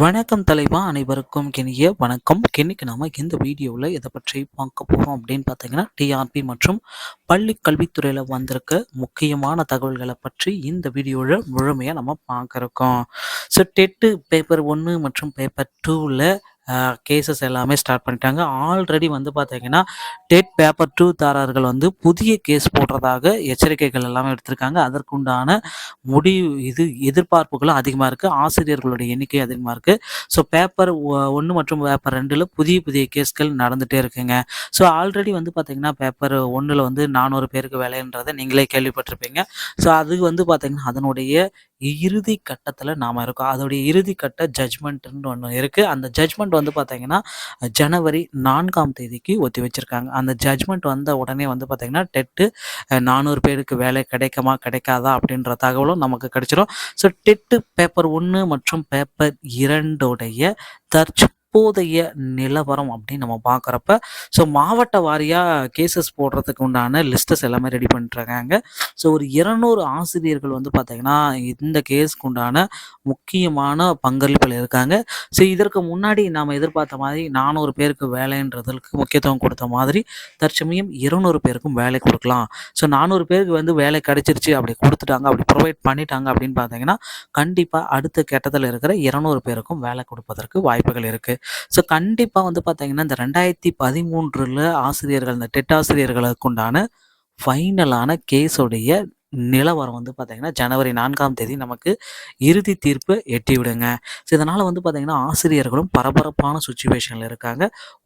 வணக்கம் தலைவா, அனைவருக்கும் இனிய வணக்கம். இன்னைக்கு நாம இந்த வீடியோவில் எதை பற்றி பார்க்க போகிறோம் அப்படின்னு பார்த்தீங்கன்னா, டிஆர்பி மற்றும் பள்ளி கல்வித்துறையில் வந்திருக்க முக்கியமான தகவல்களை பற்றி இந்த வீடியோவில் முழுமையாக நம்ம பார்க்க இருக்கோம். ஸோ டெட்டு பேப்பர் 1 மற்றும் பேப்பர் 2வில் கேசஸ் எல்லாமே ஸ்டார்ட் பண்ணிட்டாங்க. ஆல்ரெடி வந்து பார்த்தீங்கன்னா, டெட் பேப்பர் 2 தாரர்கள் வந்து புதிய கேஸ் போடுறதாக எச்சரிக்கைகள் எல்லாமே எடுத்திருக்காங்க. அதற்குண்டான எதிர்பார்ப்புகளும் அதிகமாக இருக்குது. ஆசிரியர்களுடைய எண்ணிக்கை அதிகமாக இருக்குது. ஸோ பேப்பர் 1 மற்றும் பேப்பர் 2ல் புதிய புதிய கேஸ்கள் நடந்துகிட்டே இருக்குங்க. ஸோ ஆல்ரெடி வந்து பார்த்தீங்கன்னா, பேப்பர் 1ல் வந்து 400 பேருக்கு வேலைன்றதை நீங்களே கேள்விப்பட்டிருப்பீங்க. ஸோ அது வந்து பார்த்தீங்கன்னா, அதனுடைய இறுதி கட்டத்தில் நாம் இருக்கோம். அதோடைய இறுதி கட்ட ஜட்ஜ்மெண்ட்டுன்னு ஒன்று இருக்குது. அந்த ஜட்ஜ்மெண்ட் வந்து பார்த்தீங்கன்னா, ஜனவரி 4ஆம் தேதிக்கு ஒத்தி வச்சிருக்காங்க. அந்த ஜட்ஜ்மெண்ட் வந்த உடனே வந்து பார்த்தீங்கன்னா, டெட்டு 400 பேருக்கு வேலை கிடைக்குமா கிடைக்காதா அப்படின்ற தகவலும் நமக்கு கிடைச்சிரும். ஸோ டெட்டு பேப்பர் 1 மற்றும் பேப்பர் 2உடைய தற்போதைய நிலவரம் அப்படின்னு நம்ம பார்க்குறப்ப, ஸோ மாவட்ட வாரியாக கேசஸ் போடுறதுக்கு உண்டான லிஸ்டஸ் எல்லாமே ரெடி பண்ணிட்டுருக்காங்க. ஸோ ஒரு 200 ஆசிரியர்கள் வந்து பார்த்தீங்கன்னா, இந்த கேஸ்க்கு உண்டான முக்கியமான பங்களிப்பில் இருக்காங்க. ஸோ இதற்கு முன்னாடி நாம் எதிர்பார்த்த மாதிரி 400 பேருக்கு வேலைன்றதற்கு முக்கியத்துவம் கொடுத்த மாதிரி தற்சமயம் 200 பேருக்கும் வேலை கொடுக்கலாம். ஸோ 400 பேருக்கு வந்து வேலை கிடைச்சிருச்சு, அப்படி கொடுத்துட்டாங்க, அப்படி ப்ரொவைட் பண்ணிட்டாங்க அப்படின்னு பார்த்தீங்கன்னா, கண்டிப்பாக அடுத்த கட்டத்தில் இருக்கிற 200 பேருக்கும் வேலை கொடுப்பதற்கு வாய்ப்புகள் இருக்குது. ஸோ கண்டிப்பாக வந்து பார்த்தீங்கன்னா, இந்த 2013 ஆசிரியர்கள், இந்த டெட் ஆசிரியர்களுக்கு உண்டான ஃபைனலான கேஸோடைய நிலவரம் வந்து பார்த்தீங்கன்னா, ஜனவரி 4ஆம் தேதி நமக்கு இறுதி தீர்ப்பு எட்டிவிடுங்க. ஸோ இதனால் வந்து பார்த்தீங்கன்னா, ஆசிரியர்களும் பரபரப்பான சுச்சுவேஷனில் இருக்காங்க.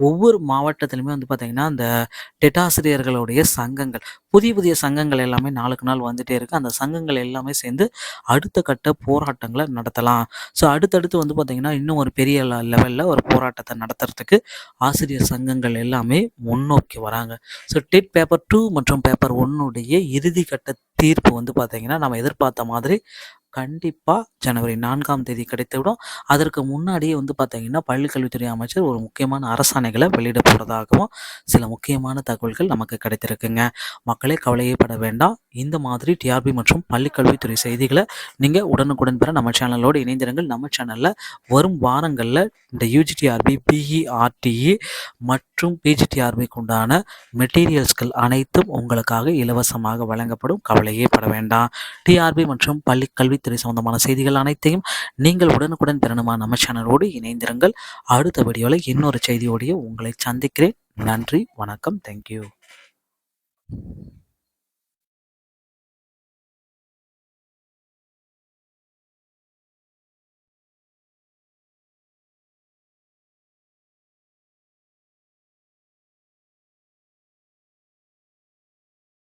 ஒவ்வொரு மாவட்டத்திலுமே வந்து பார்த்தீங்கன்னா, இந்த டெட் ஆசிரியர்களுடைய சங்கங்கள், புதிய புதிய சங்கங்கள் எல்லாமே நாளுக்கு நாள் வந்துகிட்டே இருக்குது. அந்த சங்கங்கள் எல்லாமே சேர்ந்து அடுத்த கட்ட போராட்டங்களை நடத்தலாம். ஸோ அடுத்தடுத்து வந்து பார்த்திங்கன்னா, இன்னும் ஒரு பெரிய லெவலில் ஒரு போராட்டத்தை நடத்துறதுக்கு ஆசிரியர் சங்கங்கள் எல்லாமே முன்னோக்கி வராங்க. ஸோ டெட் பேப்பர் 2 மற்றும் பேப்பர் 1உடைய இறுதி கட்ட தீர்ப்பு வந்து பார்த்திங்கன்னா, நம்ம எதிர்பார்த்த மாதிரி கண்டிப்பாக ஜனவரி 4ஆம் தேதி கிடைத்துவிடும். அதற்கு முன்னாடியே வந்து பார்த்திங்கன்னா, பள்ளிக்கல்வித்துறை அமைச்சர் ஒரு முக்கியமான அரசாணைகளை வெளியிட போகிறதாகவும் சில முக்கியமான தகவல்கள் நமக்கு கிடைத்திருக்குங்க. மக்களே கவலையப்பட வேண்டாம். இந்த மாதிரி டிஆர்பி மற்றும் பள்ளிக்கல்வித்துறை செய்திகளை நீங்கள் உடனுக்குடன் பெற நம்ம சேனலோடு இணைந்திருங்கள். நம்ம சேனலில் வரும் வாரங்களில் இந்த யூஜிடிஆர்பி, பிஇஆர்டிஇ மற்றும் பிஜிடிஆர்பிக்கு உண்டான மெட்டீரியல்ஸ்கள் அனைத்தும் உங்களுக்காக இலவசமாக வழங்கப்படும். கவலையே பட வேண்டாம். டிஆர்பி மற்றும் பள்ளி கல்வித்துறை சம்பந்தமான செய்திகள் அனைத்தையும் நீங்கள் உடனுக்குடன் பெறணுமா நம்ம சேனலோடு இணைந்திருங்கள். அடுத்த வீடியோவில் இன்னொரு செய்தியோடைய உங்களை சந்திக்கிறேன். நன்றி, வணக்கம், தேங்க்யூ.